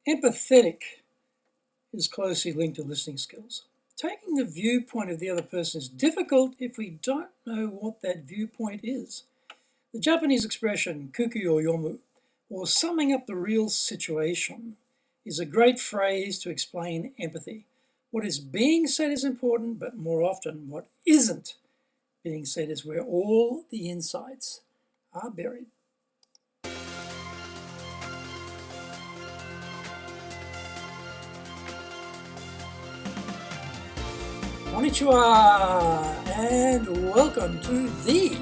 Empathetic is closely linked to listening skills. Taking the viewpoint of the other person is difficult if we don't know what that viewpoint is. The Japanese expression kuki o yomu, or summing up the real situation, is a great phrase to explain empathy. What is being said is important, but more often what isn't being said is where all the insights are buried. Konnichiwa, and welcome to the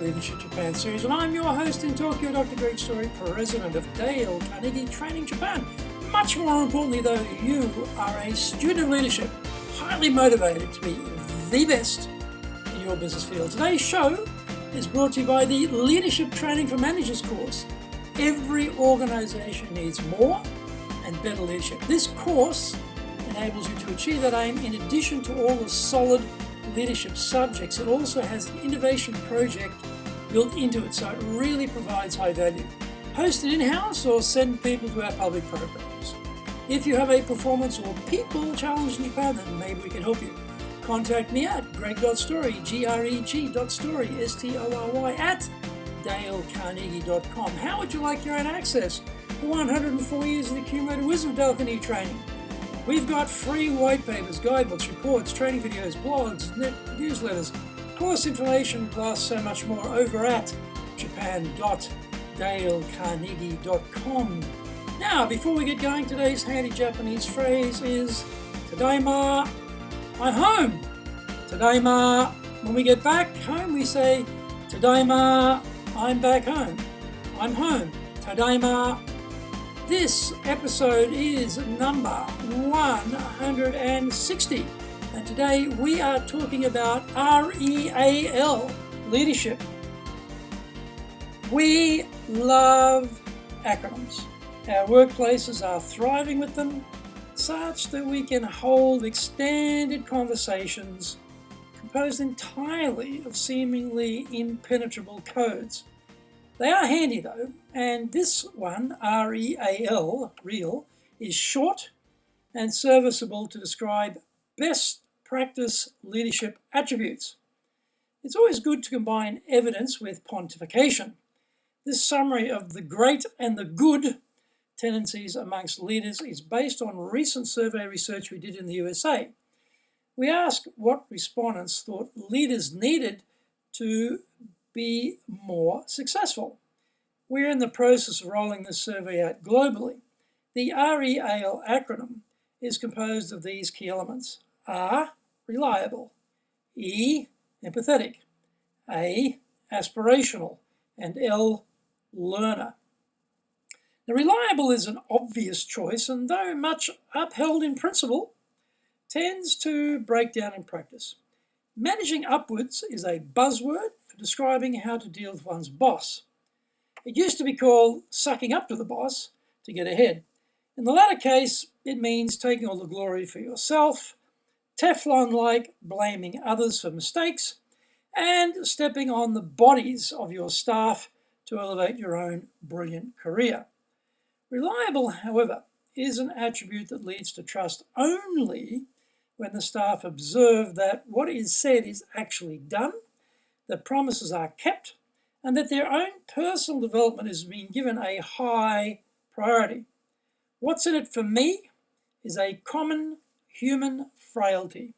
Leadership Japan series. And I'm your host in Tokyo, Dr. Greg Story, president of Dale Carnegie Training Japan. Much more importantly, though, you are a student of leadership, highly motivated to be the best in your business field. Today's show is brought to you by the Leadership Training for Managers course. Every organization needs more and better leadership. This course enables you to achieve that aim in addition to all the solid leadership subjects. It also has an innovation project built into it, so it really provides high value. Host it in-house or send people to our public programs. If you have a performance or people challenge in Japan, then maybe we can help you. Contact me at greg.story, greg.story, S-T-O-R-Y, at dalecarnegie.com. How would you like your own access to 104 years of accumulated wisdom of Dale Carnegie training? We've got free white papers, guidebooks, reports, training videos, blogs, newsletters, course information, plus so much more over at japan.dalecarnegie.com. Now, before we get going, today's handy Japanese phrase is Tadaima, I'm home. Tadaima, when we get back home, we say Tadaima, I'm back home. I'm home. Tadaima. This episode is number 160, and today we are talking about REAL, leadership. We love acronyms. Our workplaces are thriving with them, such that we can hold extended conversations composed entirely of seemingly impenetrable codes. They are handy though, and this one, REAL, real, is short and serviceable to describe best practice leadership attributes. It's always good to combine evidence with pontification. This summary of the great and the good tendencies amongst leaders is based on recent survey research we did in the USA. We asked what respondents thought leaders needed to be more successful. We're in the process of rolling this survey out globally. The REAL acronym is composed of these key elements: R, reliable; E, empathetic; A, aspirational; and L, learner. Now, reliable is an obvious choice, and though much upheld in principle, tends to break down in practice. Managing upwards is a buzzword for describing how to deal with one's boss. It used to be called sucking up to the boss to get ahead. In the latter case, it means taking all the glory for yourself, Teflon-like blaming others for mistakes, and stepping on the bodies of your staff to elevate your own brilliant career. Reliable, however, is an attribute that leads to trust only when the staff observe that what is said is actually done, that promises are kept, and that their own personal development is being given a high priority. What's in it for me is a common human frailty.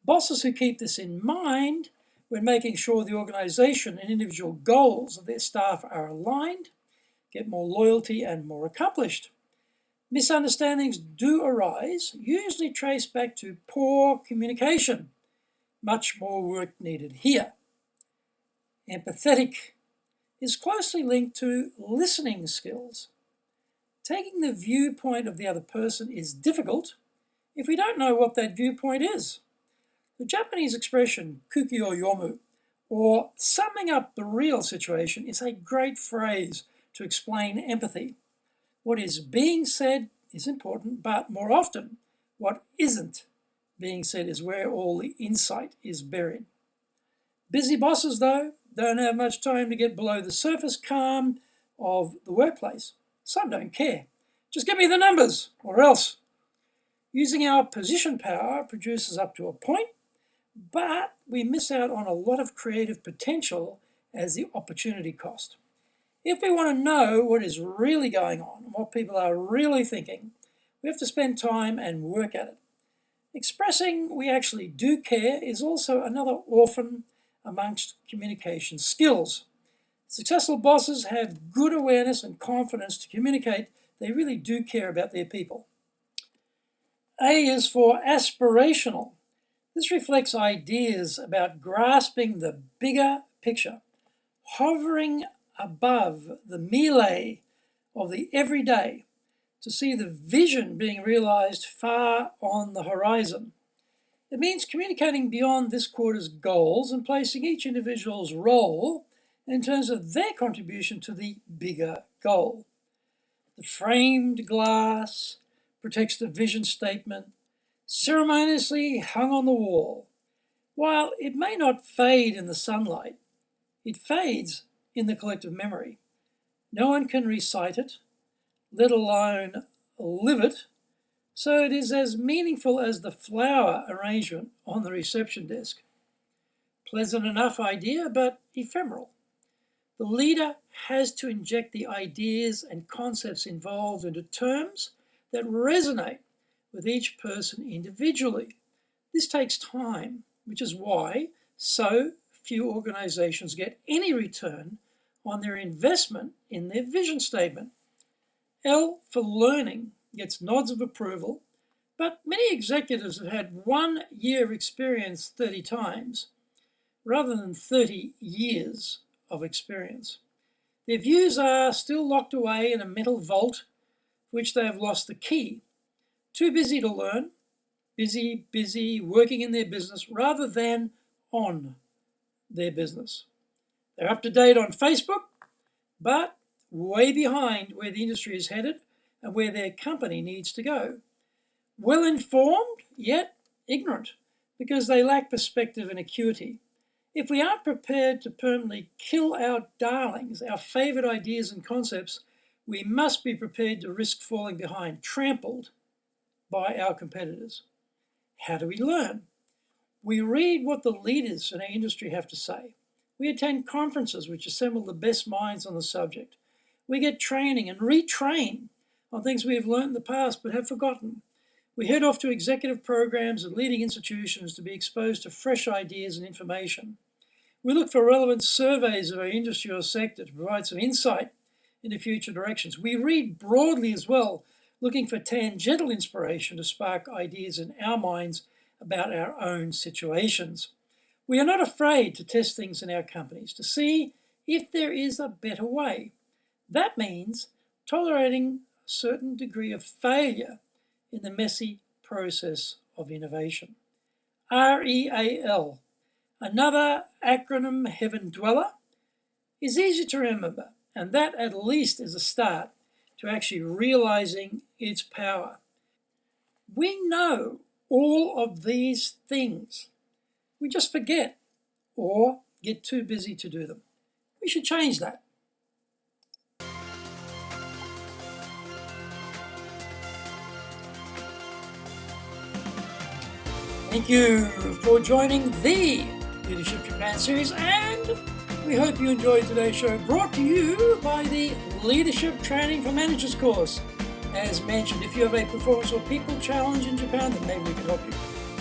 Bosses who keep this in mind when making sure the organization and individual goals of their staff are aligned get more loyalty and more accomplished. Misunderstandings do arise, usually traced back to poor communication. Much more work needed here. Empathetic is closely linked to listening skills. Taking the viewpoint of the other person is difficult if we don't know what that viewpoint is. The Japanese expression kuki o yomu, or summing up the real situation, is a great phrase to explain empathy. What is being said is important, but more often, what isn't being said is where all the insight is buried. Busy bosses, though, don't have much time to get below the surface calm of the workplace. Some don't care. Just give me the numbers, or else. Using our position power produces up to a point, but we miss out on a lot of creative potential as the opportunity cost. If we want to know what is really going on and what people are really thinking, we have to spend time and work at it. Expressing we actually do care is also another orphan amongst communication skills. Successful bosses have good awareness and confidence to communicate they really do care about their people. A is for aspirational. This reflects ideas about grasping the bigger picture, hovering above the melee of the everyday to see the vision being realized far on the horizon. It means communicating beyond this quarter's goals and placing each individual's role in terms of their contribution to the bigger goal. The framed glass protects the vision statement, ceremoniously hung on the wall. While it may not fade in the sunlight, it fades in the collective memory. No one can recite it, let alone live it, so it is as meaningful as the flower arrangement on the reception desk. Pleasant enough idea, but ephemeral. The leader has to inject the ideas and concepts involved into terms that resonate with each person individually. This takes time, which is why so few organizations get any return on their investment in their vision statement. L for learning gets nods of approval, but many executives have had 1 year experience 30 times rather than 30 years of experience. Their views are still locked away in a mental vault for which they have lost the key. Too busy to learn, busy working in their business rather than on their business. They're up to date on Facebook, but way behind where the industry is headed and where their company needs to go. Well informed, yet ignorant, because they lack perspective and acuity. If we aren't prepared to permanently kill our darlings, our favorite ideas and concepts, we must be prepared to risk falling behind, trampled by our competitors. How do we learn? We read what the leaders in our industry have to say. We attend conferences which assemble the best minds on the subject. We get training and retrain on things we have learned in the past but have forgotten. We head off to executive programs at leading institutions to be exposed to fresh ideas and information. We look for relevant surveys of our industry or sector to provide some insight into future directions. We read broadly as well, looking for tangential inspiration to spark ideas in our minds about our own situations. We are not afraid to test things in our companies to see if there is a better way. That means tolerating a certain degree of failure in the messy process of innovation. REAL, another acronym heaven dweller, is easy to remember, and that at least is a start to actually realizing its power. We know all of these things. We just forget or get too busy to do them. We should change that. Thank you for joining the Leadership Japan series, and we hope you enjoyed today's show, brought to you by the Leadership Training for Managers course. As mentioned, if you have a performance or people challenge in Japan, then maybe we can help you.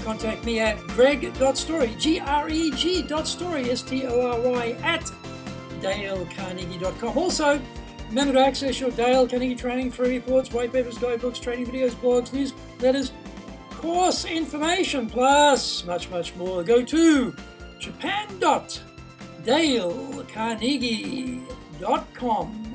Contact me at greg.story, greg.story, S-T-O-R-Y, at dalecarnegie.com. Also, remember to access your Dale Carnegie training, free reports, white papers, guidebooks, training videos, blogs, newsletters, course information, plus much more. Go to japan.dalecarnegie.com.